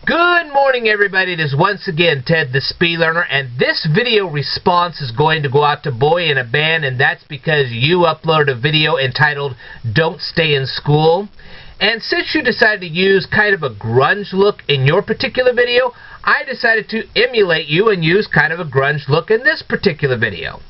Good morning, everybody. It is once again Ted the Speed Learner, and this video response is going to go out to Boy in a Band, and that's because you uploaded a video entitled Don't Stay in School. And since you decided to use kind of a grunge look in your particular video, I decided to emulate you and use kind of a grunge look in this particular video.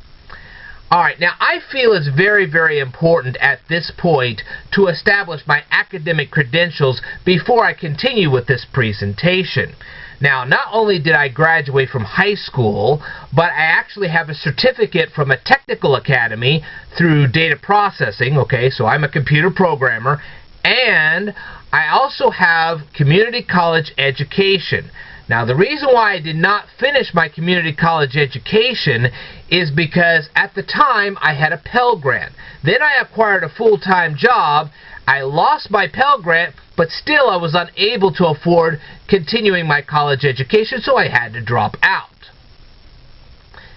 Alright, now I feel it's very, very important at this point to establish my academic credentials before I continue with this presentation. Now, not only did I graduate from high school, but I actually have a certificate from a technical academy through data processing, okay, so I'm a computer programmer, and I also have community college education. Now, the reason why I did not finish my community college education is because at the time I had a Pell Grant. Then I acquired a full-time job. I lost my Pell Grant, but still I was unable to afford continuing my college education, so I had to drop out.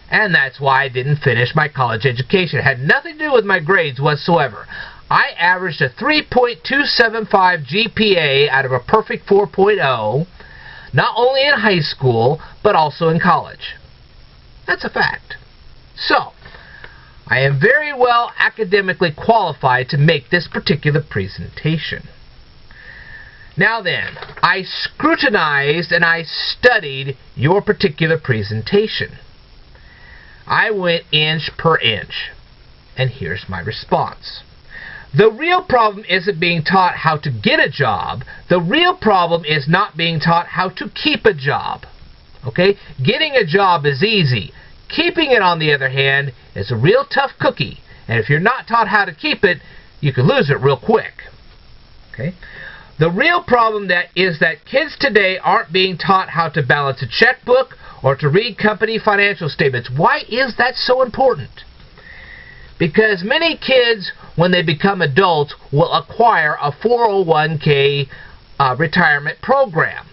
And that's why I didn't finish my college education. It had nothing to do with my grades whatsoever. I averaged a 3.275 GPA out of a perfect 4.0. Not only in high school, but also in college. That's a fact. So, I am very well academically qualified to make this particular presentation. Now then, I scrutinized and I studied your particular presentation. I went inch per inch, and here's my response. The real problem isn't being taught how to get a job. The real problem is not being taught how to keep a job. Okay? Getting a job is easy. Keeping it, on the other hand, is a real tough cookie. And if you're not taught how to keep it, you can lose it real quick. Okay? The real problem is that kids today aren't being taught how to balance a checkbook or to read company financial statements. Why is that so important? Because many kids, when they become adults, will acquire a 401k retirement program.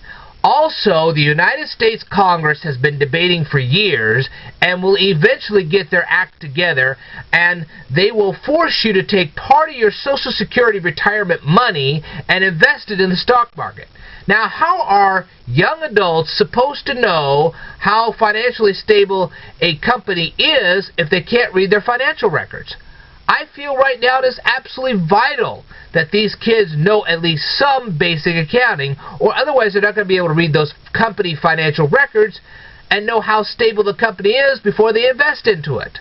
Also, the United States Congress has been debating for years and will eventually get their act together, and they will force you to take part of your Social Security retirement money and invest it in the stock market. Now, how are young adults supposed to know how financially stable a company is if they can't read their financial records? I feel right now it is absolutely vital that these kids know at least some basic accounting, or otherwise they're not going to be able to read those company financial records and know how stable the company is before they invest into it.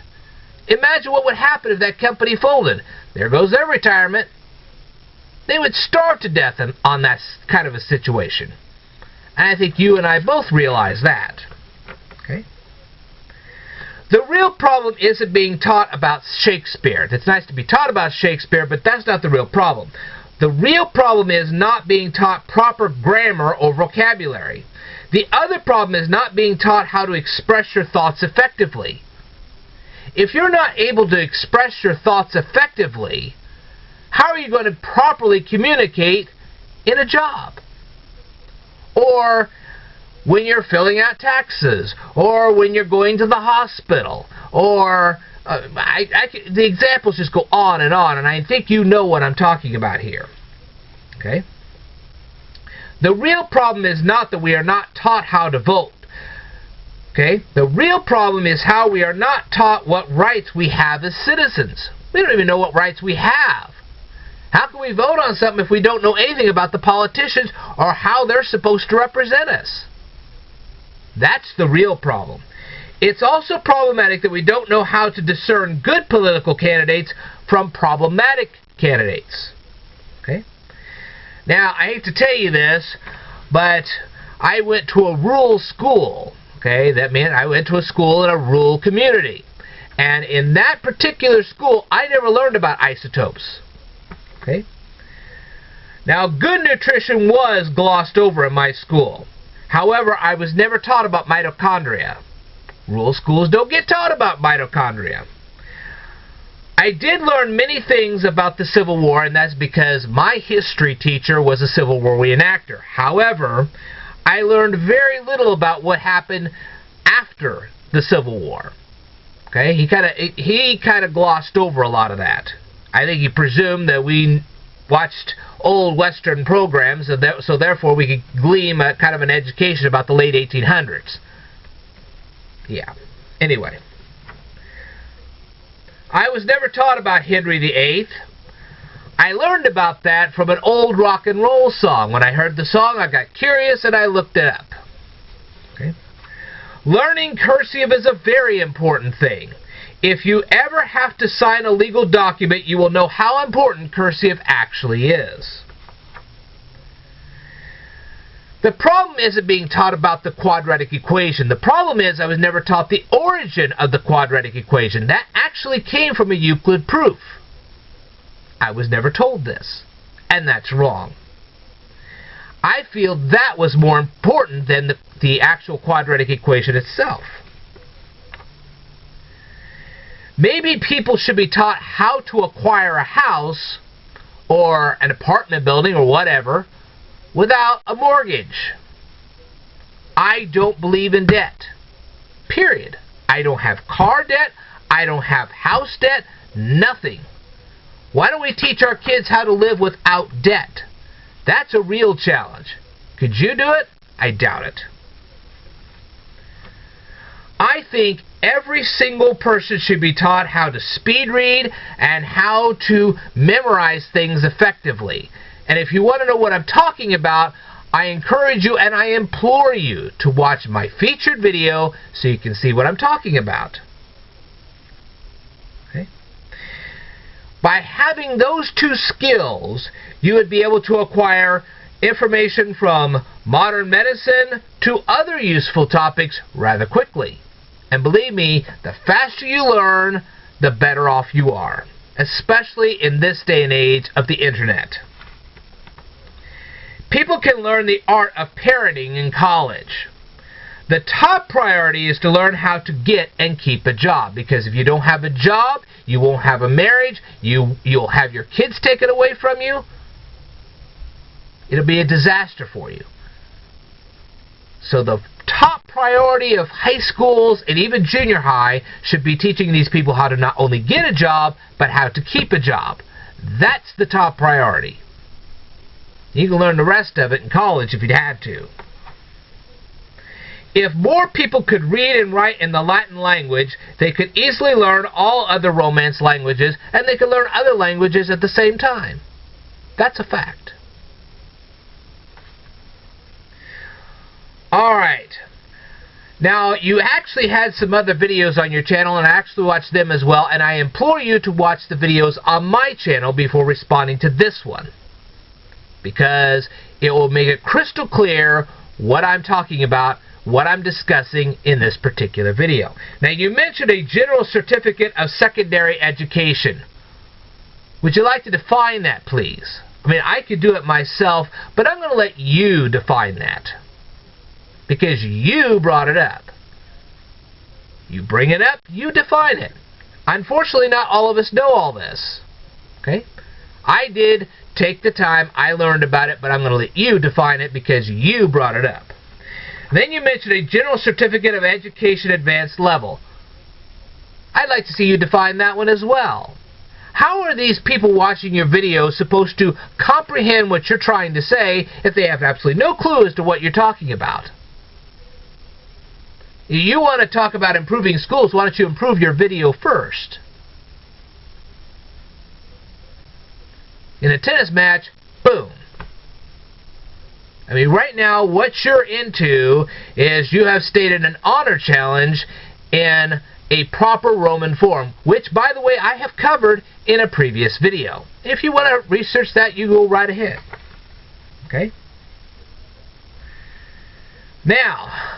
Imagine what would happen if that company folded. There goes their retirement. They would starve to death on that kind of a situation. And I think you and I both realize that. Okay? The real problem isn't being taught about Shakespeare. It's nice to be taught about Shakespeare, but that's not the real problem. The real problem is not being taught proper grammar or vocabulary. The other problem is not being taught how to express your thoughts effectively. If you're not able to express your thoughts effectively, how are you going to properly communicate in a job? Or when you're filling out taxes, or when you're going to the hospital, or the examples just go on, and I think you know what I'm talking about here. Okay? The real problem is not that we are not taught how to vote. Okay? The real problem is how we are not taught what rights we have as citizens. We don't even know what rights we have. How can we vote on something if we don't know anything about the politicians or how they're supposed to represent us? That's the real problem. It's also problematic that we don't know how to discern good political candidates from problematic candidates. Okay? Now, I hate to tell you this, but I went to a rural school. Okay? That meant I went to a school in a rural community. And in that particular school, I never learned about isotopes. Okay? Now, good nutrition was glossed over in my school. However, I was never taught about mitochondria. Rural schools don't get taught about mitochondria. I did learn many things about the Civil War, and that's because my history teacher was a Civil War reenactor. However, I learned very little about what happened after the Civil War. Okay? He kind of glossed over a lot of that. I think he presumed that we watched old Western programs, so therefore we could glean kind of an education about the late 1800s. Yeah. Anyway. I was never taught about Henry VIII. I learned about that from an old rock and roll song. When I heard the song, I got curious and I looked it up. Okay. Learning cursive is a very important thing. If you ever have to sign a legal document, you will know how important cursive actually is. The problem isn't being taught about the quadratic equation. The problem is I was never taught the origin of the quadratic equation. That actually came from a Euclid proof. I was never told this, and that's wrong. I feel that was more important than the actual quadratic equation itself. Maybe people should be taught how to acquire a house or an apartment building or whatever without a mortgage. I don't believe in debt. Period. I don't have car debt. I don't have house debt. Nothing. Why don't we teach our kids how to live without debt? That's a real challenge. Could you do it? I doubt it. I think every single person should be taught how to speed read and how to memorize things effectively. And if you want to know what I'm talking about, I encourage you and I implore you to watch my featured video so you can see what I'm talking about. Okay? By having those two skills, you would be able to acquire information from modern medicine to other useful topics rather quickly. And believe me, the faster you learn, the better off you are, especially in this day and age of the internet. People can learn the art of parenting in college. The top priority is to learn how to get and keep a job, because if you don't have a job, you won't have a marriage, you'll have your kids taken away from you. It'll be a disaster for you. So the top priority of high schools and even junior high should be teaching these people how to not only get a job, but how to keep a job. That's the top priority. You can learn the rest of it in college if you had to. If more people could read and write in the Latin language, they could easily learn all other Romance languages, and they could learn other languages at the same time. That's a fact. Alright. Now, you actually had some other videos on your channel, and I actually watched them as well, and I implore you to watch the videos on my channel before responding to this one, because it will make it crystal clear what I'm talking about, what I'm discussing in this particular video. Now, you mentioned a General Certificate of Secondary Education. Would you like to define that, please? I mean, I could do it myself, but I'm going to let you define that, because you brought it up. You bring it up, you define it. Unfortunately, not all of us know all this. Okay? I did take the time, I learned about it, but I'm going to let you define it because you brought it up. Then you mentioned a General Certificate of Education Advanced Level. I'd like to see you define that one as well. How are these people watching your videos supposed to comprehend what you're trying to say if they have absolutely no clue as to what you're talking about? You want to talk about improving schools, why don't you improve your video first? In a tennis match, boom. I mean, right now, what you're into is you have stated an honor challenge in a proper Roman form, which, by the way, I have covered in a previous video. If you want to research that, you go right ahead. Okay? Now,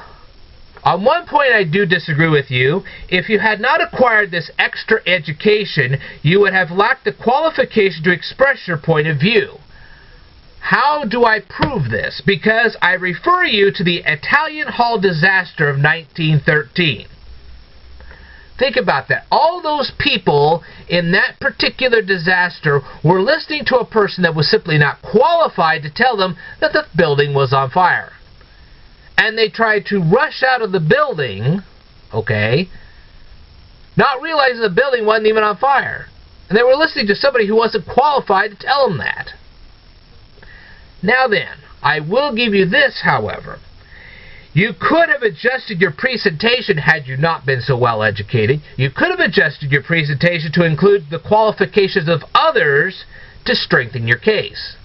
on one point I do disagree with you. If you had not acquired this extra education, you would have lacked the qualification to express your point of view. How do I prove this? Because I refer you to the Italian Hall disaster of 1913. Think about that. All those people in that particular disaster were listening to a person that was simply not qualified to tell them that the building was on fire. And they tried to rush out of the building, okay, not realizing the building wasn't even on fire. And they were listening to somebody who wasn't qualified to tell them that. Now then, I will give you this, however. You could have adjusted your presentation had you not been so well educated. You could have adjusted your presentation to include the qualifications of others to strengthen your case.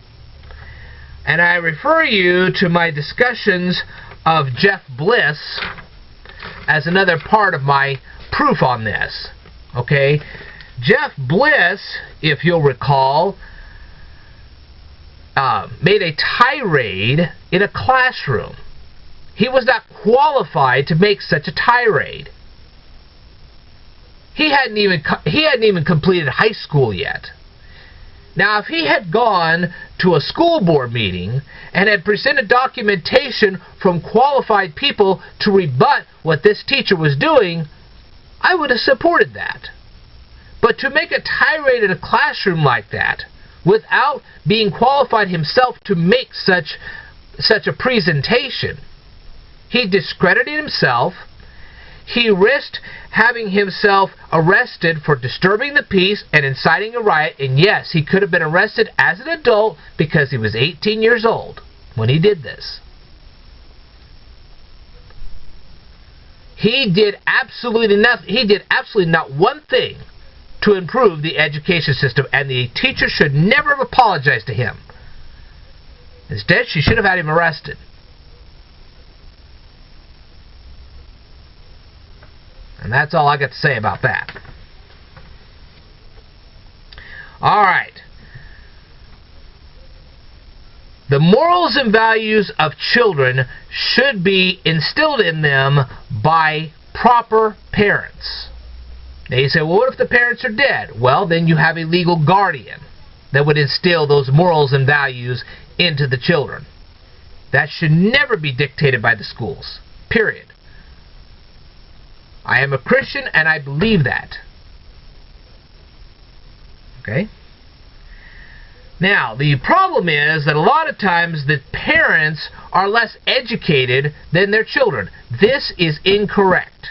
And I refer you to my discussions of Jeff Bliss as another part of my proof on this. Okay? Jeff Bliss, if you'll recall, made a tirade in a classroom. He was not qualified to make such a tirade. He hadn't even completed high school yet. Now, if he had gone to a school board meeting and had presented documentation from qualified people to rebut what this teacher was doing, I would have supported that. But to make a tirade in a classroom like that, without being qualified himself to make such a presentation, he discredited himself. He risked having himself arrested for disturbing the peace and inciting a riot. And yes, he could have been arrested as an adult because he was 18 years old when he did this. He did absolutely nothing. He did absolutely not one thing to improve the education system, and the teacher should never have apologized to him. Instead, she should have had him arrested. And that's all I got to say about that. Alright. The morals and values of children should be instilled in them by proper parents. Now you say, well, what if the parents are dead? Well, then you have a legal guardian that would instill those morals and values into the children. That should never be dictated by the schools. Period. I am a Christian and I believe that. Okay? Now, the problem is that a lot of times the parents are less educated than their children. This is incorrect.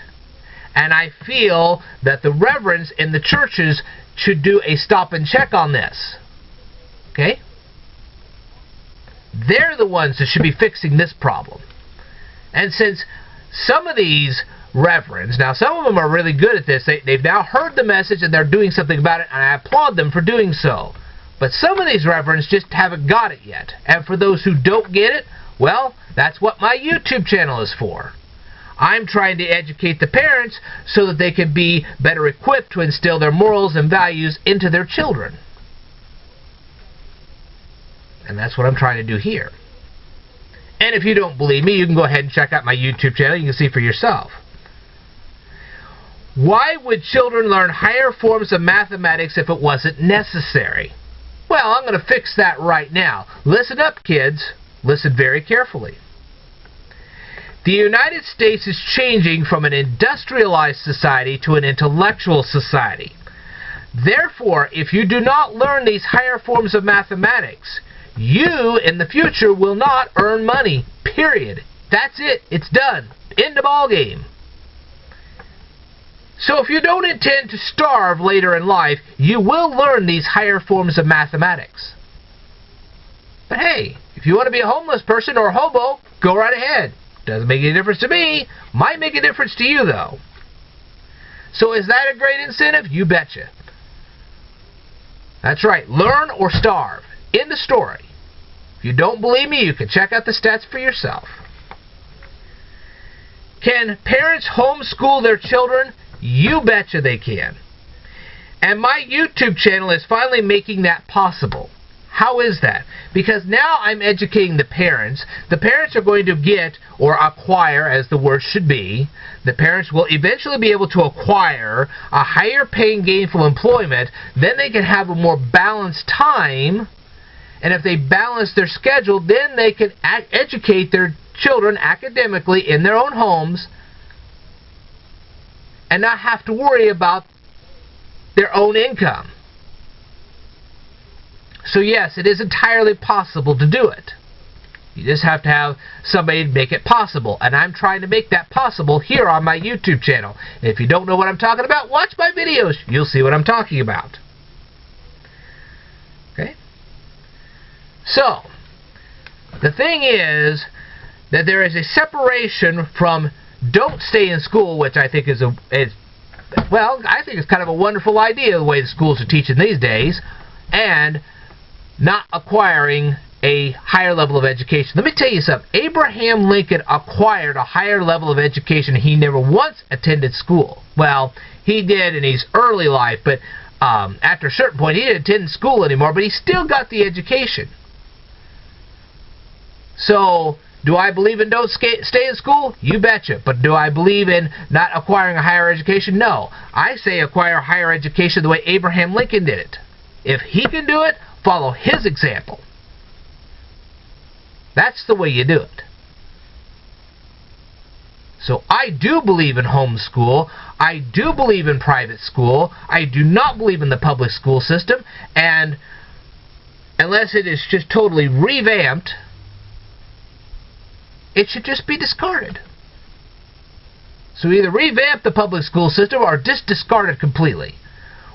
And I feel that the reverends in the churches should do a stop and check on this. Okay? They're the ones that should be fixing this problem. And since some of these reverends, now some of them are really good at this, they've now heard the message and they're doing something about it, and I applaud them for doing so. But some of these reverends just haven't got it yet. And for those who don't get it, well, that's what my YouTube channel is for. I'm trying to educate the parents so that they can be better equipped to instill their morals and values into their children. And that's what I'm trying to do here. And if you don't believe me, you can go ahead and check out my YouTube channel. You can see for yourself. Why would children learn higher forms of mathematics if it wasn't necessary? Well, I'm going to fix that right now. Listen up, kids. Listen very carefully. The United States is changing from an industrialized society to an intellectual society. Therefore, if you do not learn these higher forms of mathematics, you, in the future, will not earn money. Period. That's it. It's done. End of ball game. So if you don't intend to starve later in life, you will learn these higher forms of mathematics. But hey, if you want to be a homeless person or a hobo, go right ahead. Doesn't make any difference to me. Might make a difference to you, though. So is that a great incentive? You betcha. That's right. Learn or starve. End of story. If you don't believe me, you can check out the stats for yourself. Can parents homeschool their children? You betcha they can. And my YouTube channel is finally making that possible. How is that? Because now I'm educating the parents. The parents are going to get, or acquire, as the word should be, the parents will eventually be able to acquire a higher paying gainful employment. Then they can have a more balanced time. And if they balance their schedule, then they can educate their children academically in their own homes and not have to worry about their own income. So yes, it is entirely possible to do it. You just have to have somebody make it possible. And I'm trying to make that possible here on my YouTube channel. And if you don't know what I'm talking about, watch my videos. You'll see what I'm talking about. Okay? So, The thing is that there is a separation from don't stay in school, which I think is I think it's kind of a wonderful idea the way the schools are teaching these days, and not acquiring a higher level of education. Let me tell you something. Abraham Lincoln acquired a higher level of education. He never once attended school. Well, he did in his early life, but after a certain point, he didn't attend school anymore, but he still got the education. So, do I believe in don't stay in school? You betcha. But do I believe in not acquiring a higher education? No. I say acquire higher education the way Abraham Lincoln did it. If he can do it, follow his example. That's the way you do it. So I do believe in homeschool. I do believe in private school. I do not believe in the public school system. And unless it is just totally revamped, it should just be discarded. So either revamp the public school system or just discard it completely.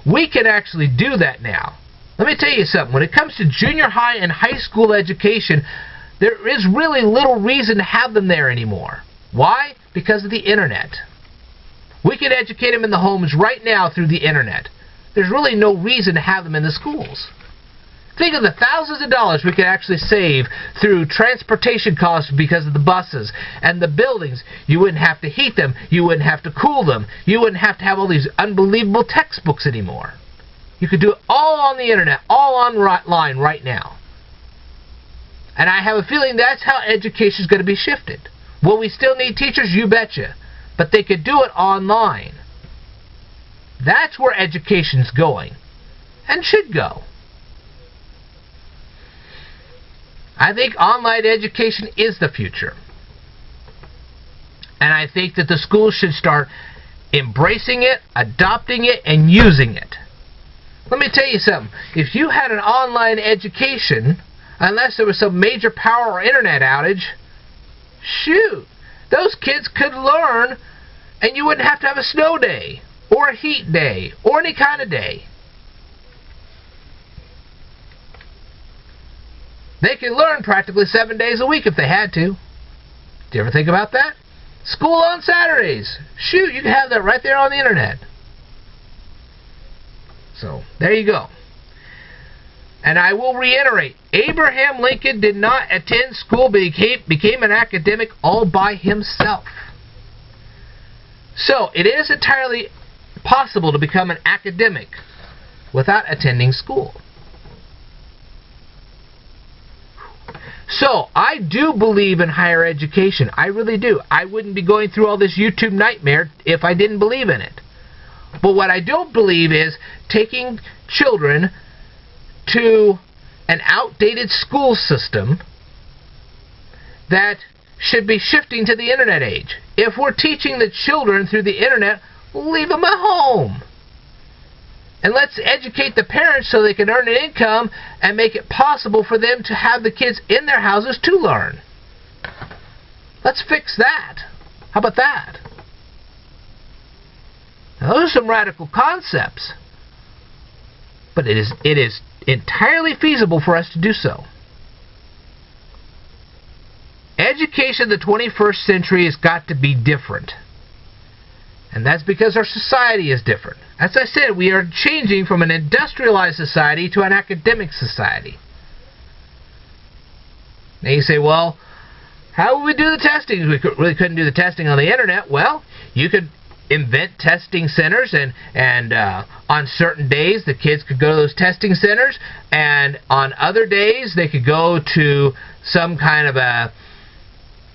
We can actually do that now. Let me tell you something. When it comes to junior high and high school education, there is really little reason to have them there anymore. Why? Because of the internet. We can educate them in the homes right now through the internet. There's really no reason to have them in the schools. Think of the thousands of dollars we could actually save through transportation costs because of the buses and the buildings. You wouldn't have to heat them. You wouldn't have to cool them. You wouldn't have to have all these unbelievable textbooks anymore. You could do it all on the internet, all online right now. And I have a feeling that's how education is going to be shifted. Will we still need teachers? You betcha. But they could do it online. That's where education's going and should go. I think online education is the future. And I think that the schools should start embracing it, adopting it, and using it. Let me tell you something. If you had an online education, unless there was some major power or internet outage, shoot, those kids could learn and you wouldn't have to have a snow day or a heat day or any kind of day. They could learn practically 7 days a week if they had to. Do you ever think about that? School on Saturdays. Shoot, you can have that right there on the internet. So, there you go. And I will reiterate, Abraham Lincoln did not attend school, but he became an academic all by himself. So, it is entirely possible to become an academic without attending school. So, I do believe in higher education. I really do. I wouldn't be going through all this YouTube nightmare if I didn't believe in it. But what I don't believe is taking children to an outdated school system that should be shifting to the internet age. If we're teaching the children through the internet, leave them at home. And let's educate the parents so they can earn an income and make it possible for them to have the kids in their houses to learn. Let's fix that. How about that? Now, those are some radical concepts. But it is entirely feasible for us to do so. Education in the 21st century has got to be different. And that's because our society is different. As I said, we are changing from an industrialized society to an academic society. Now you say, well, how would we do the testing? We really couldn't do the testing on the internet. Well, you could invent testing centers, and on certain days the kids could go to those testing centers, and on other days they could go to some kind of a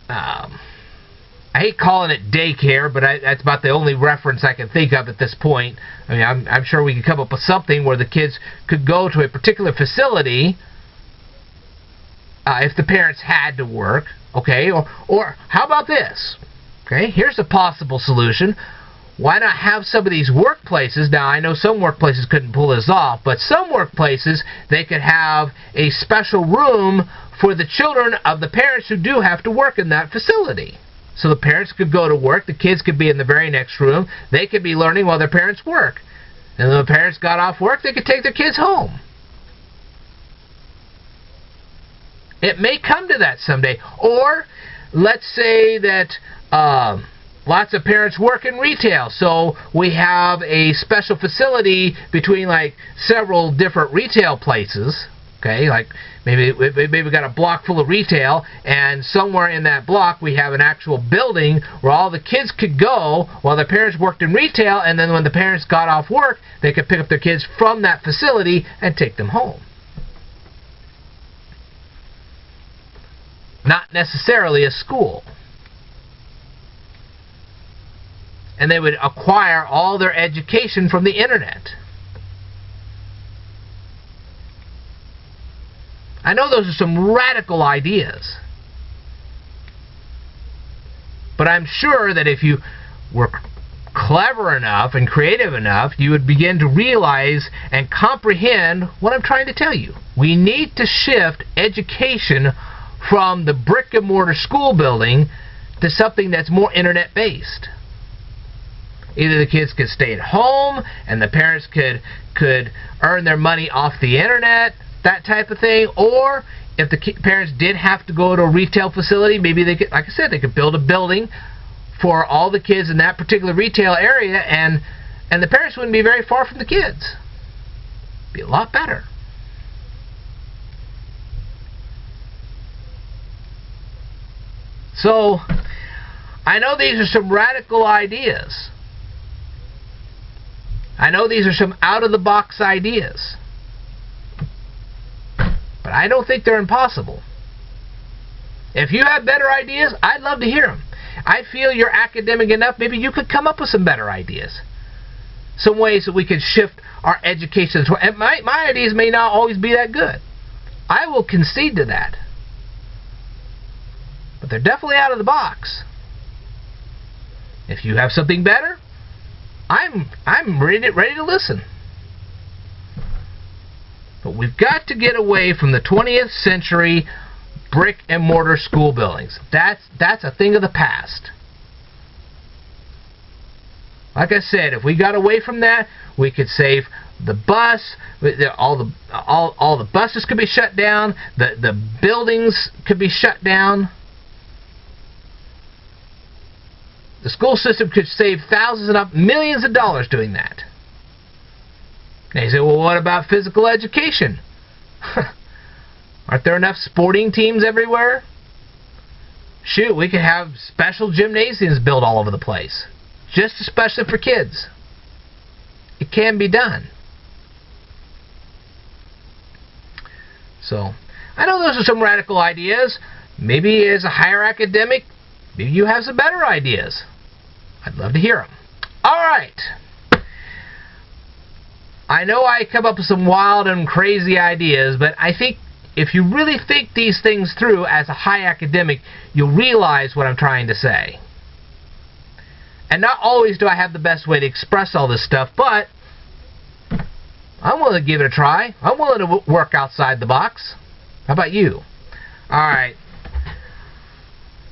I hate calling it daycare, but that's about the only reference I can think of at this point. I mean, I'm sure we could come up with something where the kids could go to a particular facility if the parents had to work, okay? Or how about this? Okay, here's a possible solution. Why not have some of these workplaces? Now, I know some workplaces couldn't pull this off, but some workplaces, they could have a special room for the children of the parents who do have to work in that facility. So the parents could go to work, the kids could be in the very next room, they could be learning while their parents work. And when the parents got off work, they could take their kids home. It may come to that someday. Or let's say that lots of parents work in retail, so we have a special facility between like several different retail places. Okay, like maybe we got a block full of retail, and somewhere in that block we have an actual building where all the kids could go while their parents worked in retail, and then when the parents got off work, they could pick up their kids from that facility and take them home. Not necessarily a school. And they would acquire all their education from the internet. I know those are some radical ideas. But I'm sure that if you were clever enough and creative enough, you would begin to realize and comprehend what I'm trying to tell you. We need to shift education from the brick and mortar school building to something that's more internet based. Either the kids could stay at home and the parents could earn their money off the internet, that type of thing, or if the parents did have to go to a retail facility, maybe they could, like I said, they could build a building for all the kids in that particular retail area, and the parents wouldn't be very far from the kids. It'd be a lot better. So, I know these are some radical ideas. I know these are some out-of-the-box ideas. But I don't think they're impossible. If you have better ideas, I'd love to hear them. I feel you're academic enough, maybe you could come up with some better ideas. Some ways that we could shift our education. And my ideas may not always be that good. I will concede to that. But they're definitely out of the box. If you have something better, I'm ready to listen. But we've got to get away from the 20th century brick and mortar school buildings. That's a thing of the past. Like I said, if we got away from that, we could save the bus. All the buses could be shut down. The buildings could be shut down. The school system could save thousands and millions of dollars doing that. Now you say, well, what about physical education? Aren't there enough sporting teams everywhere? Shoot, we could have special gymnasiums built all over the place, just especially for kids. It can be done. So, I know those are some radical ideas. Maybe as a higher academic, maybe you have some better ideas. I'd love to hear them. All right. I know I come up with some wild and crazy ideas, but I think if you really think these things through as a high academic, you'll realize what I'm trying to say. And not always do I have the best way to express all this stuff, but I'm willing to give it a try. I'm willing to work outside the box. How about you? Alright.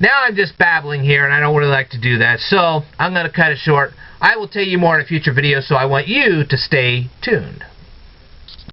Now I'm just babbling here, and I don't really like to do that, so I'm going to cut it short. I will tell you more in a future video, so I want you to stay tuned.